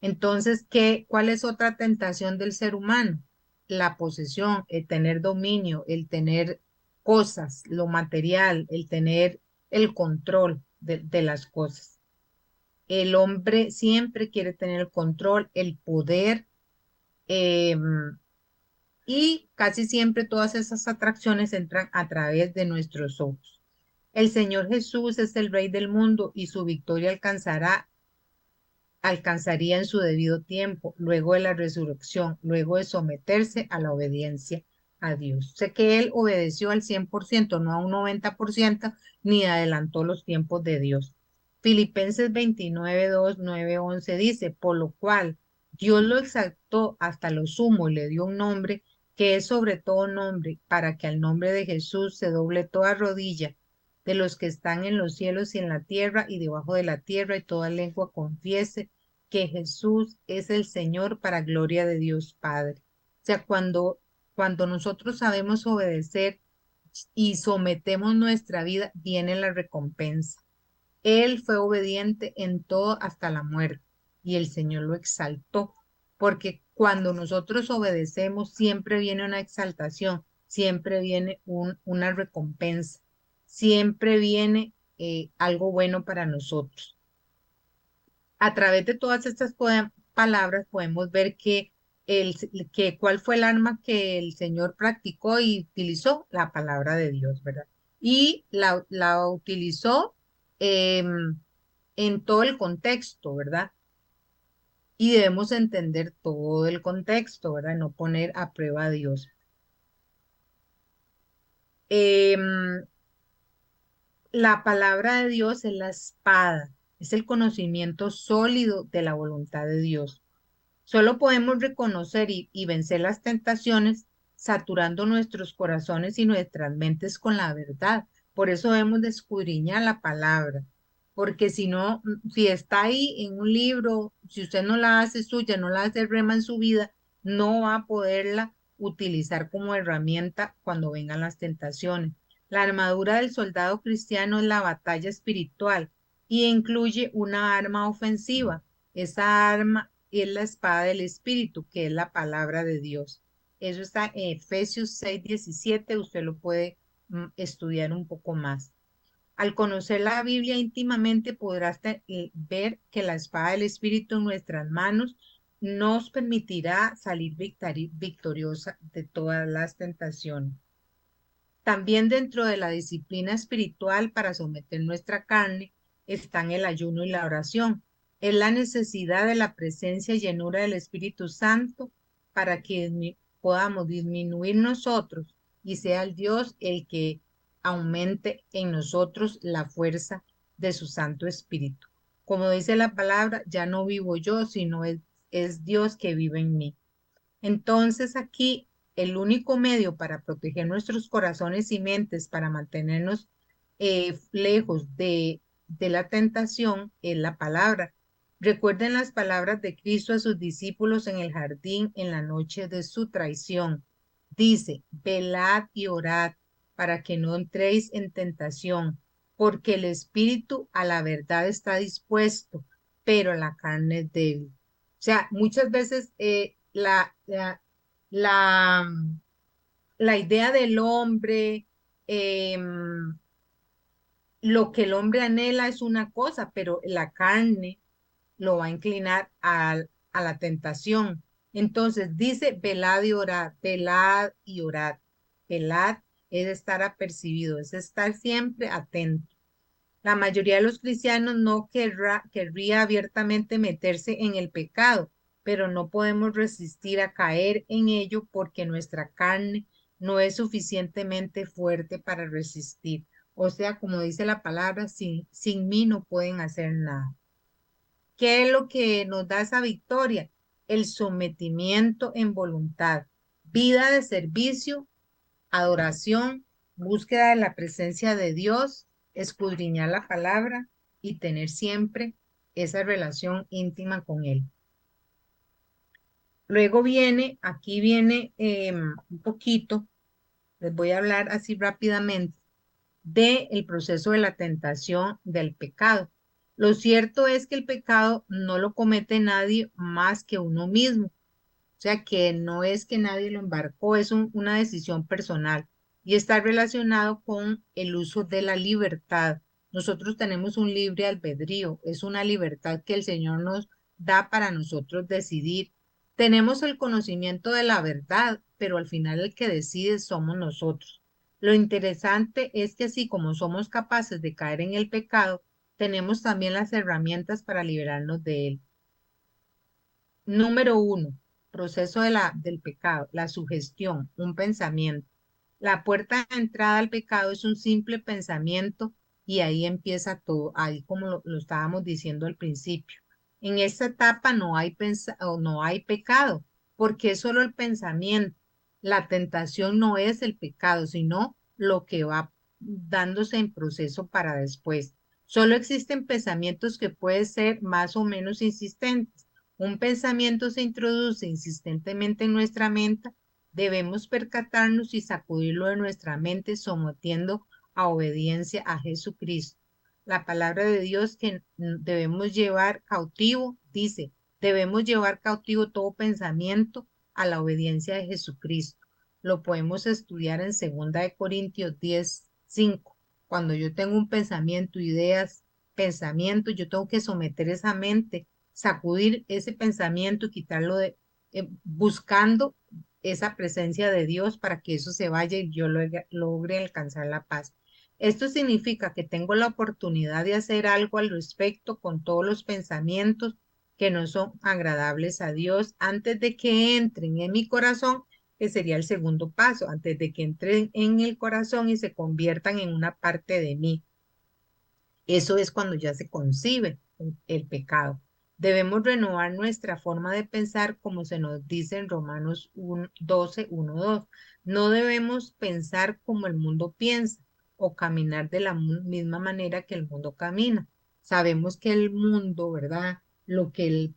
Entonces, ¿cuál es otra tentación del ser humano? La posesión, el tener dominio, el tener cosas, lo material, el tener el control de las cosas. El hombre siempre quiere tener el control, el poder, y casi siempre todas esas atracciones entran a través de nuestros ojos. El Señor Jesús es el Rey del mundo y su victoria alcanzaría en su debido tiempo, luego de la resurrección, luego de someterse a la obediencia a Dios. Sé que él obedeció al 100%, no a un 90%, ni adelantó los tiempos de Dios. Filipenses 29, 2, 9, 11 dice, por lo cual Dios lo exaltó hasta lo sumo y le dio un nombre que es sobre todo nombre, para que al nombre de Jesús se doble toda rodilla de los que están en los cielos y en la tierra y debajo de la tierra, y toda lengua confiese que Jesús es el Señor para gloria de Dios Padre. O sea, cuando nosotros sabemos obedecer y sometemos nuestra vida, viene la recompensa. Él fue obediente en todo hasta la muerte y el Señor lo exaltó, porque cuando nosotros obedecemos siempre viene una exaltación, siempre viene una recompensa, siempre viene algo bueno para nosotros. A través de todas estas palabras podemos ver cuál fue el arma que el Señor practicó y utilizó, la palabra de Dios, ¿verdad? Y la utilizó en todo el contexto, ¿verdad? Y debemos entender todo el contexto, ¿verdad? No poner a prueba a Dios. Em, la palabra de Dios es la espada, es el conocimiento sólido de la voluntad de Dios. Solo podemos reconocer y vencer las tentaciones saturando nuestros corazones y nuestras mentes con la verdad. Por eso debemos de escudriñar la palabra, porque si no, si está ahí en un libro, si usted no la hace suya, no la hace rema en su vida, no va a poderla utilizar como herramienta cuando vengan las tentaciones. La armadura del soldado cristiano es la batalla espiritual y incluye una arma ofensiva. Esa arma es la espada del Espíritu, que es la palabra de Dios. Eso está en Efesios 6:17, usted lo puede estudiar un poco más. Al conocer la Biblia íntimamente podrás ver que la espada del Espíritu en nuestras manos nos permitirá salir victoriosa de todas las tentaciones. También dentro de la disciplina espiritual para someter nuestra carne están el ayuno y la oración. Es la necesidad de la presencia y llenura del Espíritu Santo para que podamos disminuir nosotros y sea el Dios el que aumente en nosotros la fuerza de su Santo Espíritu. Como dice la palabra, ya no vivo yo, sino es Dios que vive en mí. Entonces aquí el único medio para proteger nuestros corazones y mentes, para mantenernos lejos de la tentación, es la palabra. Recuerden las palabras de Cristo a sus discípulos en el jardín en la noche de su traición. Dice, velad y orad para que no entréis en tentación, porque el espíritu a la verdad está dispuesto, pero la carne es débil. O sea, muchas veces la, la idea del hombre, lo que el hombre anhela es una cosa, pero la carne lo va a inclinar a la tentación. Entonces dice, velad y orad, velad y orad. Velad es estar apercibido, es estar siempre atento. La mayoría de los cristianos no querría abiertamente meterse en el pecado, pero no podemos resistir a caer en ello porque nuestra carne no es suficientemente fuerte para resistir. O sea, como dice la palabra, sin mí no pueden hacer nada. ¿Qué es lo que nos da esa victoria? El sometimiento en voluntad, vida de servicio, adoración, búsqueda de la presencia de Dios, escudriñar la palabra y tener siempre esa relación íntima con Él. Luego aquí viene un poquito, les voy a hablar así rápidamente, del proceso de la tentación del pecado. Lo cierto es que el pecado no lo comete nadie más que uno mismo. O sea, que no es que nadie lo embarcó, es una decisión personal y está relacionado con el uso de la libertad. Nosotros tenemos un libre albedrío, es una libertad que el Señor nos da para nosotros decidir. Tenemos el conocimiento de la verdad, pero al final el que decide somos nosotros. Lo interesante es que así como somos capaces de caer en el pecado, tenemos también las herramientas para liberarnos de él. Número uno, proceso del pecado, la sugestión, un pensamiento. La puerta de entrada al pecado es un simple pensamiento y ahí empieza todo, ahí como lo estábamos diciendo al principio. En esta etapa no hay pecado, porque es solo el pensamiento. La tentación no es el pecado, sino lo que va dándose en proceso para después. Solo existen pensamientos que pueden ser más o menos insistentes. Un pensamiento se introduce insistentemente en nuestra mente, debemos percatarnos y sacudirlo de nuestra mente sometiendo a obediencia a Jesucristo. La palabra de Dios que debemos llevar cautivo, dice, debemos llevar cautivo todo pensamiento a la obediencia de Jesucristo. Lo podemos estudiar en 2 Corintios 10:5. Cuando yo tengo un pensamiento, ideas, pensamiento, yo tengo que someter esa mente, sacudir ese pensamiento y quitarlo buscando esa presencia de Dios para que eso se vaya y yo logre alcanzar la paz. Esto significa que tengo la oportunidad de hacer algo al respecto con todos los pensamientos que no son agradables a Dios antes de que entren en mi corazón, que sería el segundo paso, antes de que entren en el corazón y se conviertan en una parte de mí. Eso es cuando ya se concibe el pecado. Debemos renovar nuestra forma de pensar como se nos dice en Romanos 12:1-2. No debemos pensar como el mundo piensa o caminar de la misma manera que el mundo camina. Sabemos que el mundo, ¿verdad? Lo que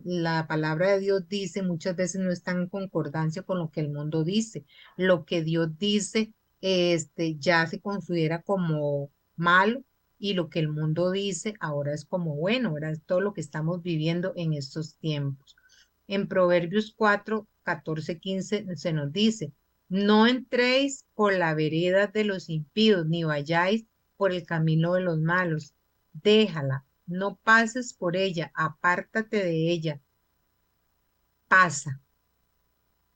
la palabra de Dios dice muchas veces no está en concordancia con lo que el mundo dice. Lo que Dios dice, ya se considera como malo y lo que el mundo dice ahora es como bueno, ahora es todo lo que estamos viviendo en estos tiempos. En Proverbios 4:14-15 se nos dice, no entréis por la vereda de los impíos, ni vayáis por el camino de los malos. Déjala, no pases por ella, apártate de ella, pasa.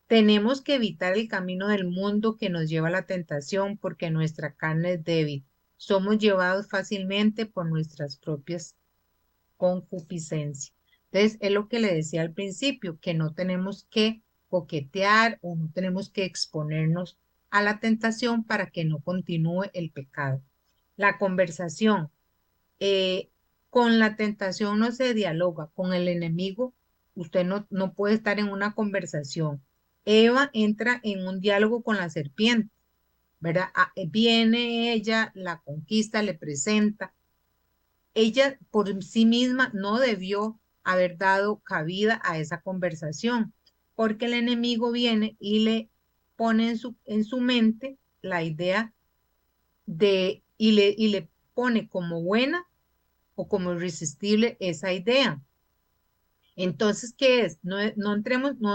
Tenemos que evitar el camino del mundo que nos lleva a la tentación porque nuestra carne es débil. Somos llevados fácilmente por nuestras propias concupiscencias. Entonces, es lo que le decía al principio, que no tenemos que coquetear o no tenemos que exponernos a la tentación para que no continúe el pecado. La conversación. eh, con la tentación no se dialoga, con el enemigo usted no puede estar en una conversación. Eva entra en un diálogo con la serpiente, ¿verdad? Viene ella, la conquista, le presenta. Ella por sí misma no debió haber dado cabida a esa conversación, porque el enemigo viene y le pone en su mente la idea y le pone como buena o como irresistible esa idea. Entonces, ¿qué es? No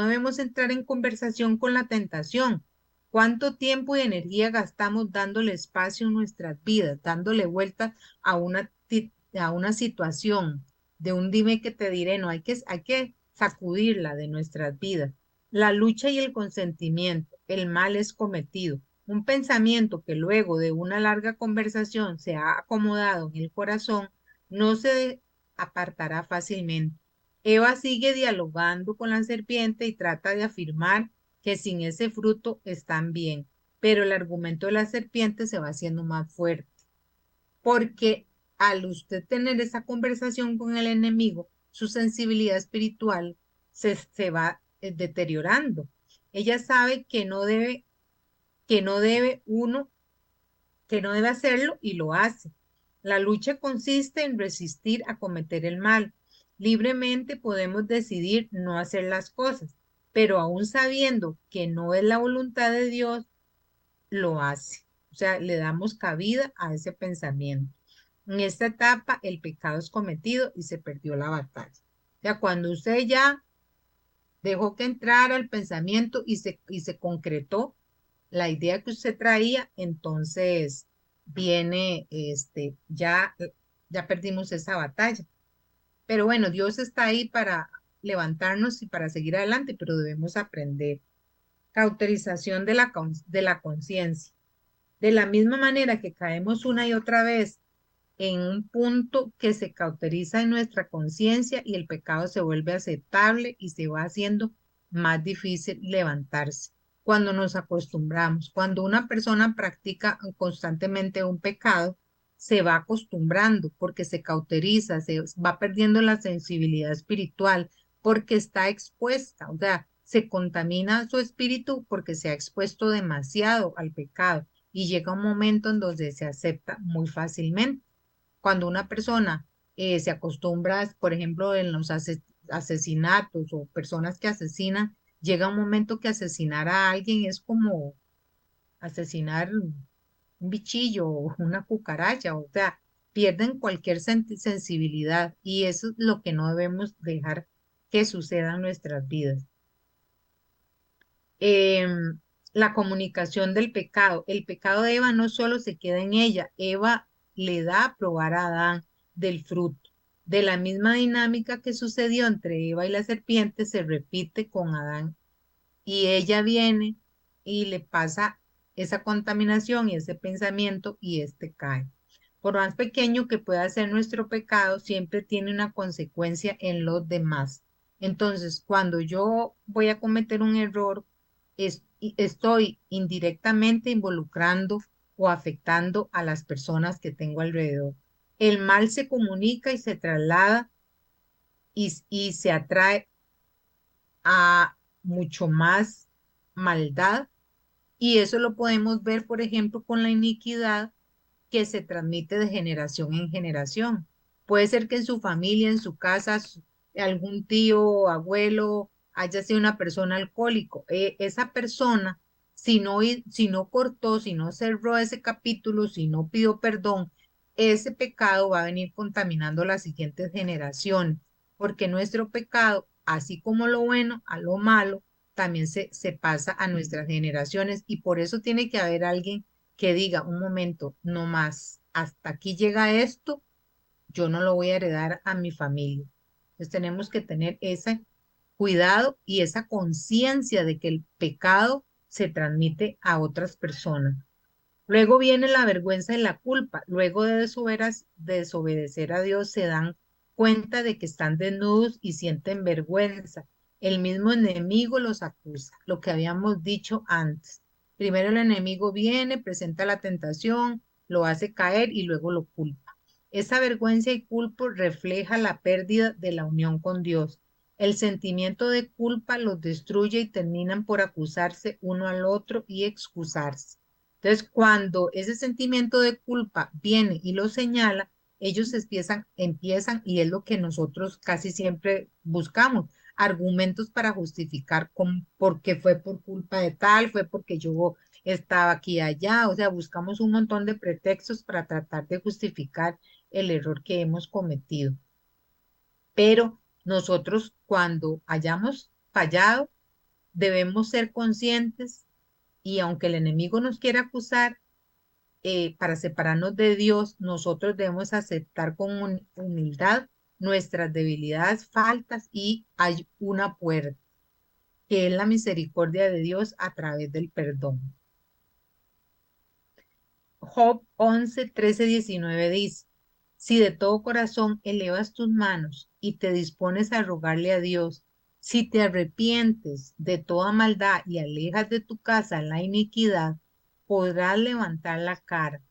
debemos entrar en conversación con la tentación. ¿Cuánto tiempo y energía gastamos dándole espacio en nuestras vidas, dándole vueltas a una situación de un dime que te diré? No, hay que sacudirla de nuestras vidas. La lucha y el consentimiento, el mal es cometido. Un pensamiento que luego de una larga conversación se ha acomodado en el corazón, no se apartará fácilmente. Eva sigue dialogando con la serpiente y trata de afirmar que sin ese fruto están bien, pero el argumento de la serpiente se va haciendo más fuerte, porque al usted tener esa conversación con el enemigo, su sensibilidad espiritual se va deteriorando. Ella sabe que no debe uno, que no debe hacerlo y lo hace. La lucha consiste en resistir a cometer el mal. Libremente podemos decidir no hacer las cosas, pero aún sabiendo que no es la voluntad de Dios, lo hace. O sea, le damos cabida a ese pensamiento. En esta etapa el pecado es cometido y se perdió la batalla. O sea, cuando usted ya dejó que entrara el pensamiento y se concretó la idea que usted traía, entonces viene, ya perdimos esa batalla. Pero bueno, Dios está ahí para levantarnos y para seguir adelante, pero debemos aprender. Cauterización de la conciencia. De la misma manera que caemos una y otra vez en un punto que se cauteriza en nuestra conciencia y el pecado se vuelve aceptable y se va haciendo más difícil levantarse. Cuando nos acostumbramos, cuando una persona practica constantemente un pecado, se va acostumbrando porque se cauteriza, se va perdiendo la sensibilidad espiritual porque está expuesta, o sea, se contamina su espíritu porque se ha expuesto demasiado al pecado y llega un momento en donde se acepta muy fácilmente. Cuando una persona se acostumbra, por ejemplo, en los asesinatos o personas que asesinan, llega un momento que asesinar a alguien es como asesinar un bichillo o una cucaracha, o sea, pierden cualquier sensibilidad y eso es lo que no debemos dejar que suceda en nuestras vidas. Em, la comunicación del pecado. El pecado de Eva no solo se queda en ella, Eva le da a probar a Adán del fruto. De la misma dinámica que sucedió entre Eva y la serpiente, se repite con Adán y ella viene y le pasa esa contaminación y ese pensamiento y este cae. Por más pequeño que pueda ser nuestro pecado, siempre tiene una consecuencia en los demás. Entonces, cuando yo voy a cometer un error, estoy indirectamente involucrando o afectando a las personas que tengo alrededor. El mal se comunica y se traslada y se atrae a mucho más maldad y eso lo podemos ver, por ejemplo, con la iniquidad que se transmite de generación en generación. Puede ser que en su familia, en su casa, algún tío o abuelo haya sido una persona alcohólico. Esa persona, si no cortó, si no cerró ese capítulo, si no pidió perdón, ese pecado va a venir contaminando las siguientes generaciones, porque nuestro pecado, así como lo bueno, a lo malo, también se pasa a nuestras generaciones y por eso tiene que haber alguien que diga, un momento, no más, hasta aquí llega esto, yo no lo voy a heredar a mi familia. Entonces tenemos que tener ese cuidado y esa conciencia de que el pecado se transmite a otras personas. Luego viene la vergüenza y la culpa. Luego de desobedecer a Dios, se dan cuenta de que están desnudos y sienten vergüenza. El mismo enemigo los acusa, lo que habíamos dicho antes. Primero el enemigo viene, presenta la tentación, lo hace caer y luego lo culpa. Esa vergüenza y culpa refleja la pérdida de la unión con Dios. El sentimiento de culpa los destruye y terminan por acusarse uno al otro y excusarse. Entonces, cuando ese sentimiento de culpa viene y lo señala, ellos empiezan, y es lo que nosotros casi siempre buscamos, argumentos para justificar por qué fue por culpa de tal, fue porque yo estaba aquí y allá, o sea, buscamos un montón de pretextos para tratar de justificar el error que hemos cometido. Pero nosotros cuando hayamos fallado, debemos ser conscientes y aunque el enemigo nos quiera acusar, para separarnos de Dios, nosotros debemos aceptar con humildad nuestras debilidades, faltas y hay una puerta, que es la misericordia de Dios a través del perdón. Job 11, 13, 19 dice, si de todo corazón elevas tus manos y te dispones a rogarle a Dios, si te arrepientes de toda maldad y alejas de tu casa la iniquidad, podrás levantar la cara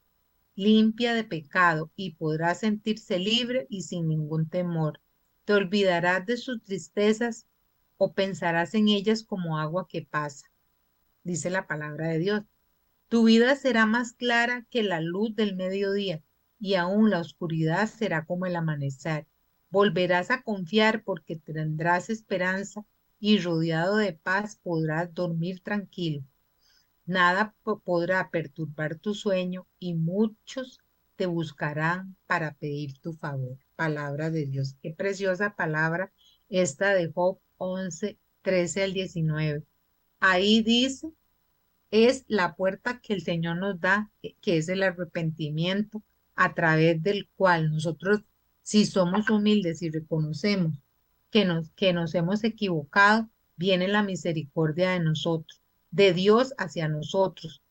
limpia de pecado y podrás sentirse libre y sin ningún temor. Te olvidarás de sus tristezas o pensarás en ellas como agua que pasa, dice la palabra de Dios. Tu vida será más clara que la luz del mediodía y aún la oscuridad será como el amanecer. Volverás a confiar porque tendrás esperanza y rodeado de paz podrás dormir tranquilo. Nada podrá perturbar tu sueño y muchos te buscarán para pedir tu favor. Palabra de Dios. Qué preciosa palabra esta de Job 11, 13 al 19. Ahí dice, es la puerta que el Señor nos da, que es el arrepentimiento, a través del cual nosotros, si somos humildes y reconocemos que nos hemos equivocado, viene la misericordia de nosotros, de Dios hacia nosotros,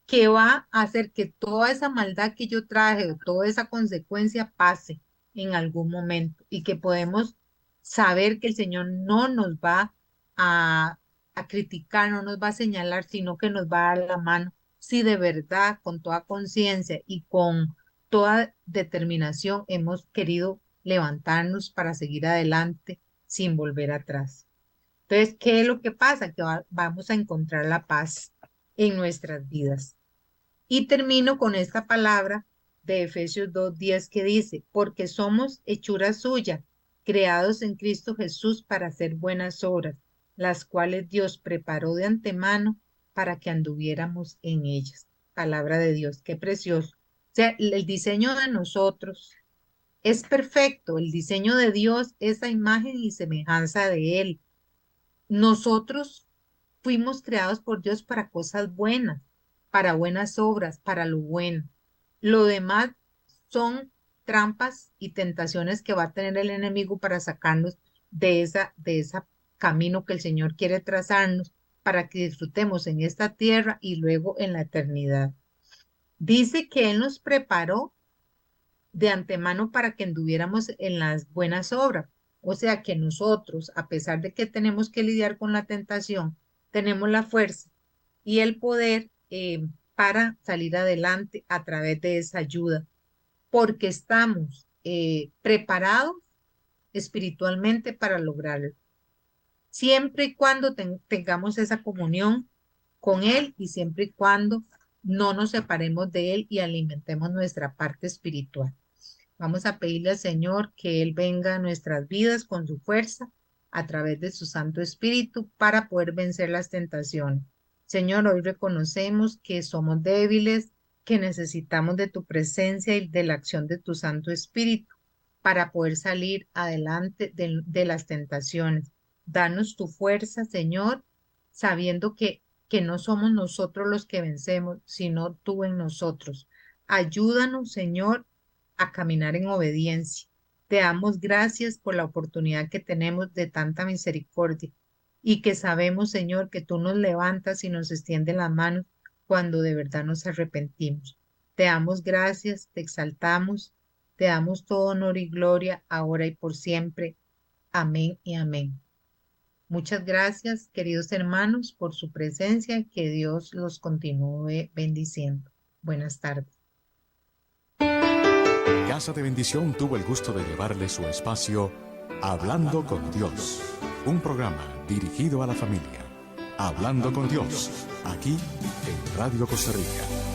que va a hacer que toda esa maldad que yo traje o toda esa consecuencia pase en algún momento y que podemos saber que el Señor no nos va a, a criticar, no nos va a señalar, sino que nos va a dar la mano si de verdad, con toda conciencia y con toda determinación hemos querido levantarnos para seguir adelante sin volver atrás. Entonces, ¿qué es lo que pasa? Que vamos a encontrar la paz en nuestras vidas. Y termino con esta palabra de Efesios 2:10 que dice, porque somos hechura suya, creados en Cristo Jesús para hacer buenas obras, las cuales Dios preparó de antemano para que anduviéramos en ellas. Palabra de Dios, qué precioso. O sea, el diseño de nosotros es perfecto, el diseño de Dios es a imagen y semejanza de Él. Nosotros fuimos creados por Dios para cosas buenas, para buenas obras, para lo bueno. Lo demás son trampas y tentaciones que va a tener el enemigo para sacarnos de esa camino que el Señor quiere trazarnos para que disfrutemos en esta tierra y luego en la eternidad. Dice que Él nos preparó de antemano para que anduviéramos en las buenas obras. O sea que nosotros, a pesar de que tenemos que lidiar con la tentación, tenemos la fuerza y el poder para salir adelante a través de esa ayuda, porque estamos preparados espiritualmente para lograrlo, siempre y cuando tengamos esa comunión con Él y siempre y cuando no nos separemos de Él y alimentemos nuestra parte espiritual. Vamos a pedirle al Señor que Él venga a nuestras vidas con su fuerza a través de su Santo Espíritu para poder vencer las tentaciones. Señor, hoy reconocemos que somos débiles, que necesitamos de tu presencia y de la acción de tu Santo Espíritu para poder salir adelante de las tentaciones. Danos tu fuerza, Señor, sabiendo que no somos nosotros los que vencemos, sino tú en nosotros. Ayúdanos, Señor, a caminar en obediencia. Te damos gracias por la oportunidad que tenemos de tanta misericordia y que sabemos, Señor, que tú nos levantas y nos extiendes las manos cuando de verdad nos arrepentimos. Te damos gracias, te exaltamos, te damos todo honor y gloria ahora y por siempre. Amén y amén. Muchas gracias, queridos hermanos, por su presencia. Que Dios los continúe bendiciendo. Buenas tardes. Casa de Bendición tuvo el gusto de llevarle su espacio Hablando con Dios, un programa dirigido a la familia. Hablando con Dios, aquí en Radio Costa Rica.